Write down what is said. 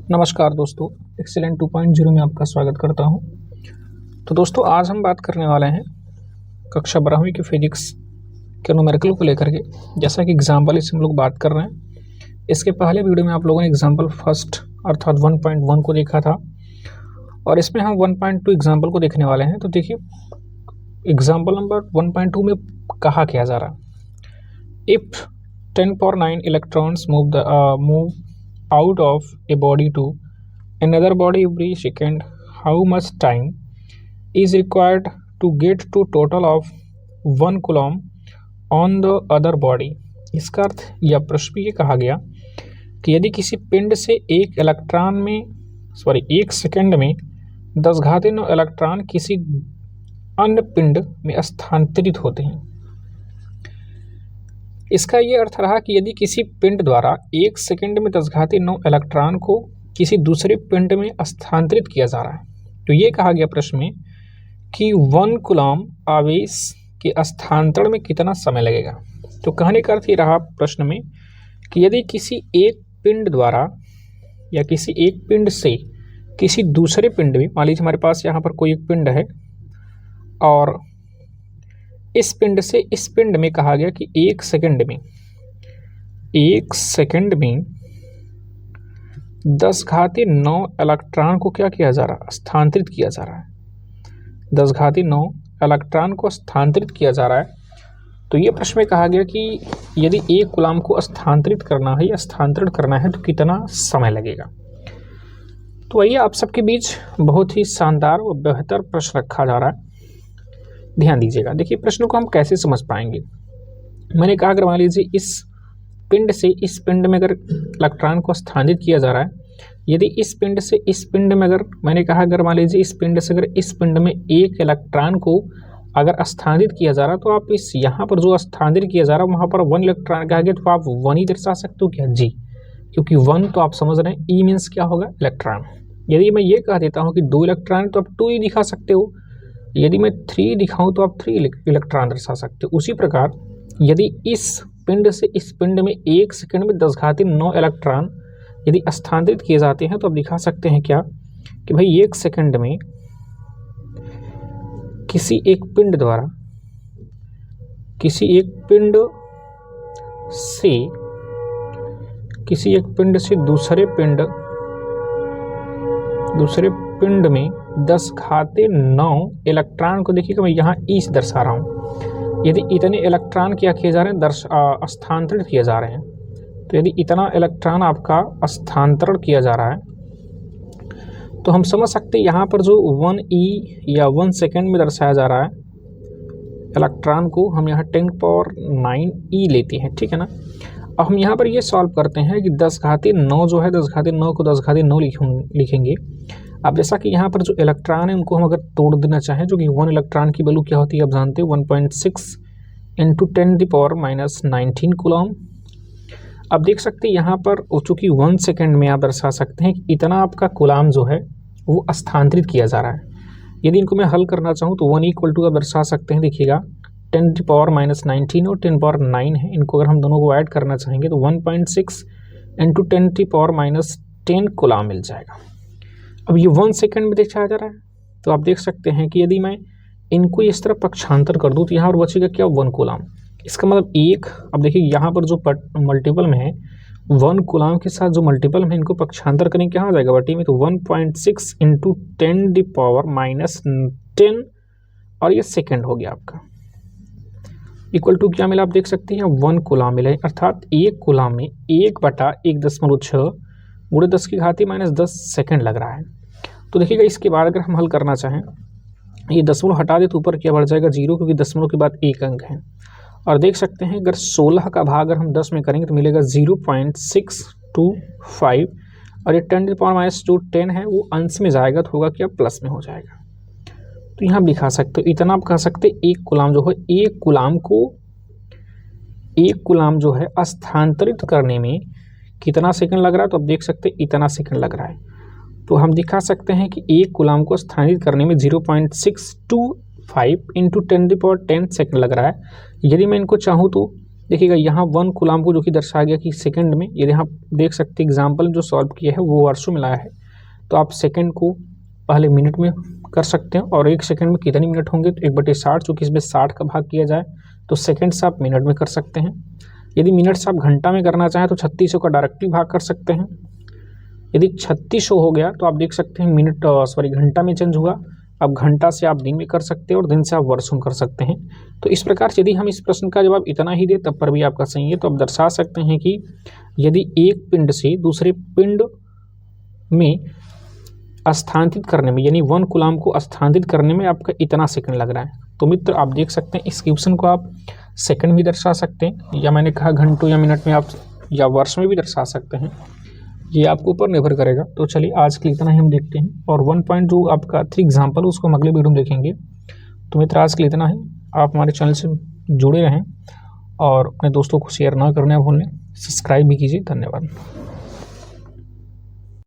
नमस्कार दोस्तों, एक्सीलेंट 2.0 में आपका स्वागत करता हूं। तो दोस्तों, आज हम बात करने वाले हैं कक्षा 12वीं के फिजिक्स के न्यूमेरिकल को लेकर के। जैसा कि एग्जाम्पल इससे हम लोग बात कर रहे हैं। इसके पहले वीडियो में आप लोगों ने एग्जाम्पल फर्स्ट अर्थात 1.1 को देखा था और इसमें हम 1.2 एग्जाम्पल को देखने वाले हैं। तो देखिए, एग्जाम्पल नंबर 1.2 में कहा क्या जा रहा है। If 10⁹ electrons move out of a body to another body every second, how much time is required to get to total of 1 coulomb on the other body। इसका अर्थ या प्रश्न ये कहा गया कि यदि किसी पिंड से एक सेकंड में 10⁹ इलेक्ट्रॉन किसी अन्य पिंड में स्थानांतरित होते हैं। इसका ये अर्थ रहा कि यदि किसी पिंड द्वारा 1 सेकंड में 10⁹ इलेक्ट्रॉन को किसी दूसरे पिंड में स्थानांतरित किया जा रहा है, तो ये कहा गया प्रश्न में कि 1 कूलम्ब आवेश के स्थानांतरण में कितना समय लगेगा। तो कहने का अर्थ ये रहा प्रश्न में कि यदि किसी एक पिंड द्वारा या किसी एक पिंड से किसी दूसरे पिंड में, मान लीजिए हमारे पास यहाँ पर कोई एक पिंड है और इस पिंड से इस पिंड में कहा गया कि 1 सेकंड में 10⁹ इलेक्ट्रॉन को क्या किया जा रहा है, स्थानांतरित किया जा रहा है। 10⁹ इलेक्ट्रॉन को स्थानांतरित किया जा रहा है। तो ये प्रश्न में कहा गया कि यदि 1 कूलम्ब को स्थानांतरित करना है या स्थानांतरण करना है तो कितना समय लगेगा। तो आइए आप सबके बीच बहुत ही शानदार और बेहतर प्रश्न रखा जा रहा है, ध्यान दीजिएगा। देखिए, प्रश्न को हम कैसे समझ पाएंगे। मैंने कहा अगर मान लीजिए इस पिंड से इस पिंड में अगर इलेक्ट्रॉन को स्थानांतरित किया जा रहा है, यदि इस पिंड से इस पिंड में अगर मैंने कहा अगर मान लीजिए इस पिंड से अगर इस पिंड में 1 इलेक्ट्रॉन को अगर स्थानांतरित किया जा रहा है, तो आप इस यहाँ पर जो स्थानांतरित किया जा रहा है वहाँ पर 1 इलेक्ट्रॉन कहा गया तो आप 1 ही दर्शा सकते हो क्या? जी, क्योंकि 1 तो आप समझ रहे हैं, ई मीन्स क्या होगा, इलेक्ट्रॉन। यदि मैं ये कह देता हूँ कि 2 इलेक्ट्रॉन तो आप 2 ही दिखा सकते हो। यदि मैं 3 दिखाऊं तो आप 3 इलेक्ट्रॉन दर्शा सकते हो। उसी प्रकार यदि इस पिंड से इस पिंड में 1 सेकंड में 10⁹ इलेक्ट्रॉन यदि स्थानांतरित किए जाते हैं तो आप दिखा सकते हैं क्या कि भाई 1 सेकंड में किसी एक पिंड द्वारा किसी एक पिंड से दूसरे पिंड में 10⁹ इलेक्ट्रॉन को देखिएगा, मैं यहाँ ई से दर्शा रहा हूँ। यदि इतने इलेक्ट्रॉन क्या किए जा रहे हैं, स्थानांतरित किए जा रहे हैं, तो यदि इतना इलेक्ट्रॉन आपका स्थानांतरण किया जा रहा है तो हम समझ सकते हैं यहाँ पर जो 1e या 1 सेकंड में दर्शाया जा रहा है इलेक्ट्रॉन को, हम यहाँ 10⁹ लेते हैं, ठीक है ना। अब हम यहाँ पर ये सॉल्व करते हैं कि 10⁹ जो है 10⁹ को 10⁹ लिखेंगे। अब जैसा कि यहाँ पर जो इलेक्ट्रॉन है उनको हम अगर तोड़ देना चाहें, जो कि 1 इलेक्ट्रॉन की वैल्यू क्या होती है आप जानते हैं, 1.6 × 10⁻19 कूलम्ब। अब देख सकते हैं यहाँ पर चूँकि 1 सेकंड में आप दर्शा सकते हैं कि इतना आपका कूलम्ब जो है वो स्थानांतरित किया जा रहा है। यदि इनको मैं हल करना चाहूँ तो 1 = आप दर्शा सकते हैं, देखिएगा 10⁻19 और 10⁻9 है। इनको अगर हम दोनों को ऐड करना चाहेंगे तो 1.6 × 10⁻10 कूलम्ब मिल जाएगा। अब ये 1 सेकंड में देखा जा रहा है, तो आप देख सकते हैं कि यदि मैं इनको इस तरह पक्षांतर कर दूं तो यहाँ पर बचेगा क्या, 1 कूलम्ब। इसका मतलब एक, अब देखिए यहाँ पर जो मल्टीपल में है 1 कूलम्ब के साथ जो मल्टीपल में इनको पक्षांतर करेंगे क्या हो जाएगा बटी में, तो 1.6 × 10⁻10 और ये सेकंड हो गया आपका, इक्वल टू क्या मिला आप देख सकते हैं 1 कूलम्ब मिला है। अर्थात 1 कूलम्ब में 1/1.6 × 10⁻10 सेकंड लग रहा है। तो देखिएगा इसके बाद अगर हम हल करना चाहें, ये दशमलव हटा दे तो ऊपर क्या बढ़ जाएगा 0, क्योंकि दशमलव के बाद 1 अंक है। और देख सकते हैं अगर 16 का भाग अगर हम 10 में करेंगे तो मिलेगा 0.625 और ये 10⁻2 है वो अंश में जाएगा तो होगा क्या, प्लस में हो जाएगा। तो यहाँ दिखा सकते हो, इतना आप कह सकते 1 कूलम्ब जो है 1 कूलम्ब जो है स्थानांतरित करने में कितना सेकंड लग रहा है, तो आप देख सकते हैं इतना सेकंड लग रहा है। तो हम दिखा सकते हैं कि 1 कूलम्ब को स्थानांतरित करने में 0.625 × 10⁻10 सेकंड लग रहा है। यदि मैं इनको चाहूँ तो देखिएगा यहाँ 1 कूलाम को जो कि दर्शाया गया कि सेकंड में, यदि आप देख सकते हैं एग्जाम्पल जो सॉल्व किया है वो वर्षों में लाया है, तो आप सेकंड को पहले मिनट में कर सकते हैं और 1 सेकंड में कितने मिनट होंगे, तो 1/60, चूँकि इसमें 60 का भाग किया जाए तो सेकंड से आप मिनट में कर सकते हैं। यदि मिनट से आप घंटा में करना चाहें तो 3600 का डायरेक्टली भाग कर सकते हैं। यदि 3600 हो गया तो आप देख सकते हैं घंटा में चेंज हुआ, अब घंटा से आप दिन में कर सकते हैं और दिन से आप वर्षों में कर सकते हैं। तो इस प्रकार से यदि हम इस प्रश्न का जवाब इतना ही दें तब पर भी आपका सही है। तो आप दर्शा सकते हैं कि यदि एक पिंड से दूसरे पिंड में स्थानांतरित करने में, यानी 1 कूलाम को स्थानांतरित करने में आपका इतना सेकंड लग रहा है। तो मित्र आप देख सकते हैं इस क्वेश्चन को आप सेकंड भी दर्शा सकते हैं, या मैंने कहा घंटों या मिनट में आप या वर्ष में भी दर्शा सकते हैं, ये आपके ऊपर निर्भर करेगा। तो चलिए आज के लिए इतना ही हम देखते हैं, और 1 पॉइंट जो आपका 3 एग्जाम्पल उसको हम अगले वीडियो में देखेंगे। तो मित्र आज के लिए इतना ही, आप हमारे चैनल से जुड़े रहें और अपने दोस्तों को शेयर ना करना भूलें, सब्सक्राइब भी कीजिए। धन्यवाद।